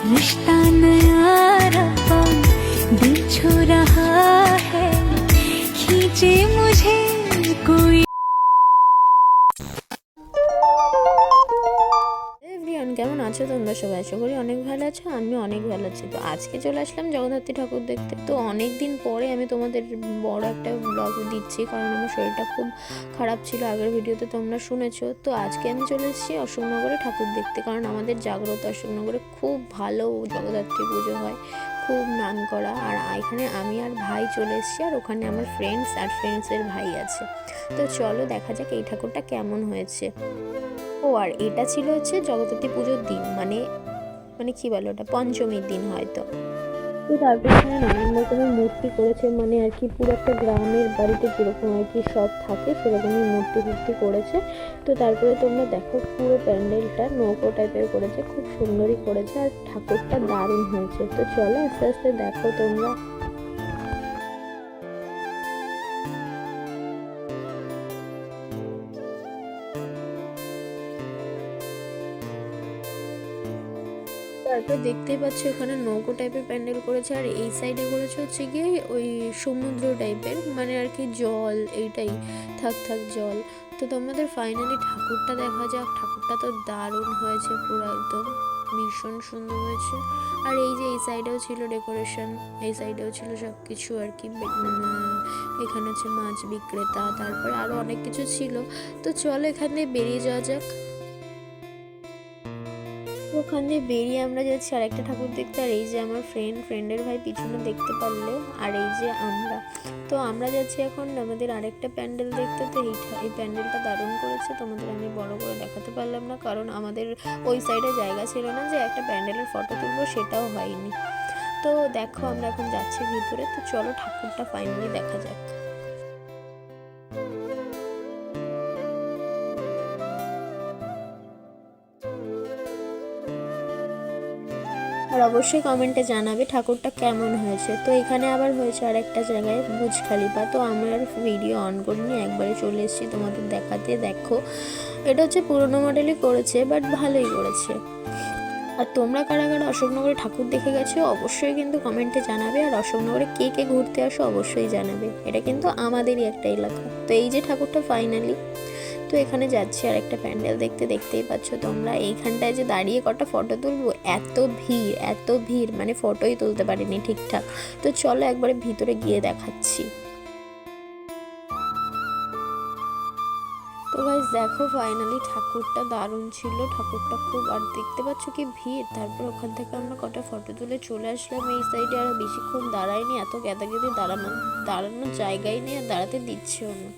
रिश्ता नया रहा दिल छू रहा है खींचे मुझे कोई। এভরিওয়ান, কেমন আছো তোমরা সবাই? আশা করি অনেক ভালো আছো, আমি অনেক ভালো আছি। তো আজকে চলে আসলাম জগদ্ধাত্রী ঠাকুর দেখতে। তো অনেক দিন পরে আমি তোমাদের বড় একটা ব্লগ দিচ্ছি, কারণ আমার শরীরটা খুব খারাপ ছিল, আগের ভিডিওতে তোমরা শুনেছো। তো আজকে আমি চলে এসেছি অশোকনগরে ঠাকুর দেখতে, কারণ আমাদের জাগ্রত অশোকনগরে খুব ভালো জগদ্ধাত্রী পুজো হয়, খুব নাম করা। আর এখানে আমি আর ভাই চলে এসেছি, আর ওখানে আমার ফ্রেন্ডস আর ফ্রেন্ডসের ভাই আছে। তো চলো দেখা যাক এই ঠাকুরটা কেমন হয়েছে। ও আর এটা ছিল হচ্ছে জগদ্ধাত্রী পুজোর দিন, মানে মানে কি বলো, ওটা পঞ্চমীর দিন হয়তো। তো তারপর এখানে নানান রকমের মূর্তি করেছে, মানে আর কি পুরো একটা গ্রামের বাড়িতে যেরকম আর কি সব থাকে সেরকমই মূর্তি করেছে। তো তারপরে তোমরা দেখো পুরো প্যান্ডেলটা নৌকো টাইপের করেছে, খুব সুন্দরই করেছে, আর ঠাকুরটা দারুণ হয়েছে। তো চলো আস্তে আস্তে দেখো তোমরা। তারপর দেখতেই পাচ্ছ এখানে নৌকো টাইপের প্যান্ডেল করেছে, আর এই সাইডে করেছে হচ্ছে গিয়ে ওই সমুদ্র টাইপের, মানে আর কি জল, এইটাই থাক জল। তো তোমাদের ফাইনালি ঠাকুরটা দেখা যাক। ঠাকুরটা তো দারুণ হয়েছে, পুরো একদম ভীষণ সুন্দর হয়েছে। আর এই যে এই সাইডেও ছিল ডেকোরেশন, এই সাইডেও ছিল সব কিছু আর কি। এখানে হচ্ছে মাছ বিক্রেতা, তারপরে আরও অনেক কিছু ছিল। তো চলো এখান দিয়ে বেরিয়ে যাওয়া যাক। ওখান দিয়ে বেরিয়ে আমরা যাচ্ছি আর একটা ঠাকুর দেখতে। আর এই যে আমার ফ্রেন্ডের ভাই পিছনে দেখতে পারলে, আর এই যে তো আমরা যাচ্ছি এখন আমাদের আরেকটা প্যান্ডেল দেখতে। তো এই প্যান্ডেলটা দারুণ করেছে, তোমাদের আমি বড় করে দেখাতে পারলাম না, কারণ আমাদের ওই সাইডে জায়গা ছিল না যে একটা প্যান্ডেলের ফটো তুলবো, সেটাও হয়নি। তো দেখো আমরা এখন যাচ্ছি ভিতরে। তো চলো ঠাকুরটা ফাইনালি দেখা যাক। আর অবশ্যই কমেন্টে জানাবে ঠাকুরটা কেমন হয়েছে। তো এখানে আবার হয়েছে আর একটা জায়গায় বুর্জ খলিফা। তো আমরা আর ভিডিও অন করিনি, একবারে চলে এসেছি তোমাদের দেখাতে। দেখো এটা হচ্ছে পুরোনো মডেলই করেছে, বাট ভালোই করেছে। আর তোমরা কারা কারা অশোকনগরে ঠাকুর দেখে গেছো অবশ্যই কিন্তু কমেন্টে জানাবে। আর অশোকনগরে কে কে ঘুরতে আসো অবশ্যই জানাবে, এটা কিন্তু আমাদেরই একটা এলাকা। তো এই যে ঠাকুরটা ফাইনালি। তো এখানে যাচ্ছি আর একটা প্যান্ডেল দেখতে, দেখতেই পাচ্ছ তোমরা। এইখানটায় যে দাঁড়িয়ে কটা ফটো তুলবো, এত ভিড় মানে ফটোই তুলতে পারিনি ঠিকঠাক। তো চলো একবারে ভিতরে গিয়ে দেখাচ্ছি। তো গাইস দেখো ফাইনালি ঠাকুরটা দারুণ ছিল, ঠাকুরটা খুব, আর দেখতে পাচ্ছ কি ভিড়। তারপর ওখান থেকে আমরা কটা ফটো তুলে চলে আসলাম এই সাইডে। আর বেশিক্ষণ দাঁড়াইনি, এত গ্যাদাগেদি দাঁড়ানোর জায়গাই নেই, আর দাঁড়াতে দিচ্ছেও না।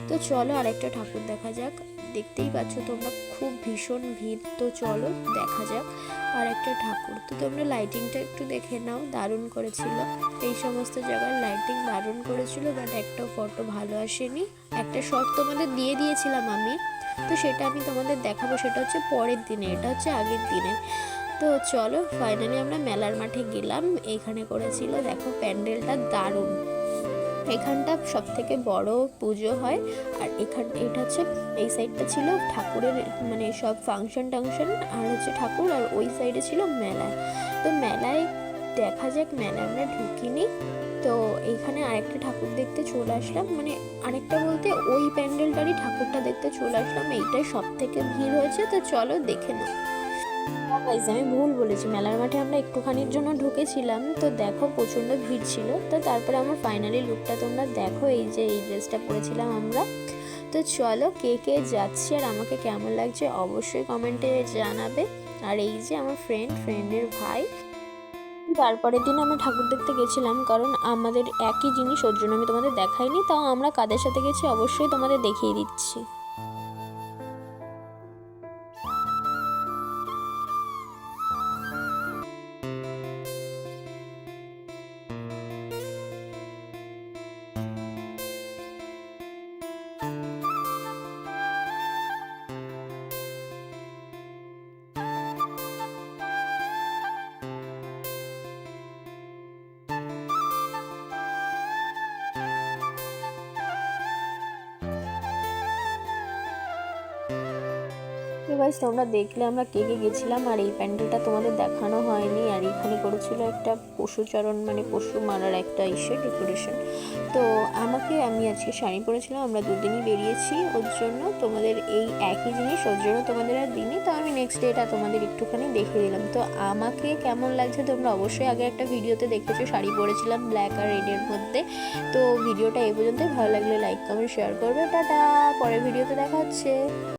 তো চলো আরেকটা ঠাকুর দেখা যাক। দেখতেই পাচ্ছ তোমরা খুব ভীষণ ভিড়। তো চলো দেখা যাক আর একটা ঠাকুর। তো তোমরা লাইটিংটা একটু দেখে নাও, দারুণ করেছিল। এই সমস্ত জায়গায় লাইটিং দারুণ করেছিল, বাট একটা ফটো ভালো আসেনি। একটা শট তোমাদের দিয়ে দিয়েছিলাম আমি, তো সেটা আমি তোমাদের দেখাবো, সেটা হচ্ছে পরের দিনে, এটা হচ্ছে আগের দিনে। তো চলো ফাইনালি আমরা মেলার মাঠে গেলাম, এইখানে করেছিল দেখো প্যান্ডেলটা দারুণ। এখানটা সব থেকে বড় পুজো হয়। আর এটা হচ্ছে এই সাইডটা ছিল ঠাকুরের, মানে সব ফাংশন টাংশন, আর হচ্ছে ঠাকুর, আর ওই সাইডে ছিল মেলা। তো মেলায় দেখা যাক, মেলায় আমরা ঢুকিনি। তো এইখানে আরেকটা ঠাকুর দেখতে চলে আসলাম, মানে আরেকটা বলতে ওই প্যান্ডেলটারই ঠাকুরটা দেখতে চলে আসলাম। এইটাই সব থেকে ভিড় হয়েছে। তো চলো দেখে নাও। আমি ভুল বলেছি, মেলার মাঠে আমরা একটুখানির জন্য ঢুকেছিলাম। তো দেখো প্রচণ্ড ভিড় ছিল। তো তারপরে আমার ফাইনালি লুকটা তোমরা দেখো, এই যে এই ড্রেসটা পরেছিলাম আমরা। তো চলো কে কে যাচ্ছে আর আমাকে কেমন লাগছে অবশ্যই কমেন্টে জানাবে। আর এই যে আমার ফ্রেন্ডের ভাই। তারপরের দিন আমরা ঠাকুর দেখতে গেছিলাম, কারণ আমাদের একই জিনিস, ওর জন্য আমি তোমাদের দেখাইনি। তাও আমরা কাদের সাথে গেছি অবশ্যই তোমাদের দেখিয়ে দিচ্ছি। তো গাইস তোমরা দেখলে আমরা কে কে গেছিলাম। আর এই প্যান্ডেলটা তোমাদের দেখানো হয়নি, করেছিল একটা পশুচারণ, মানে পশু মারার একটা ডেকোরেশন। তো আমি আজকে শাড়ি পরেছিলাম, আমরা দুদিনই বেরিয়েছি ওর জন্য, তোমাদের এই একই জিনিস ওর জন্য তোমাদের আর দিনই, তো আমি নেক্সট ডেটা তোমাদের একটুখানি দেখিয়ে দিলাম। তো আমাকে কেমন লাগছে তোমরা অবশ্যই আগে একটা ভিডিওতে দেখেছো, শাড়ি পরেছিলাম ব্ল্যাক আর রেডের মধ্যে। তো ভিডিওটা এই পর্যন্তই, ভালো লাগলে লাইক কমেন্ট শেয়ার করবে। টাটা, পরের ভিডিওতে দেখা হচ্ছে।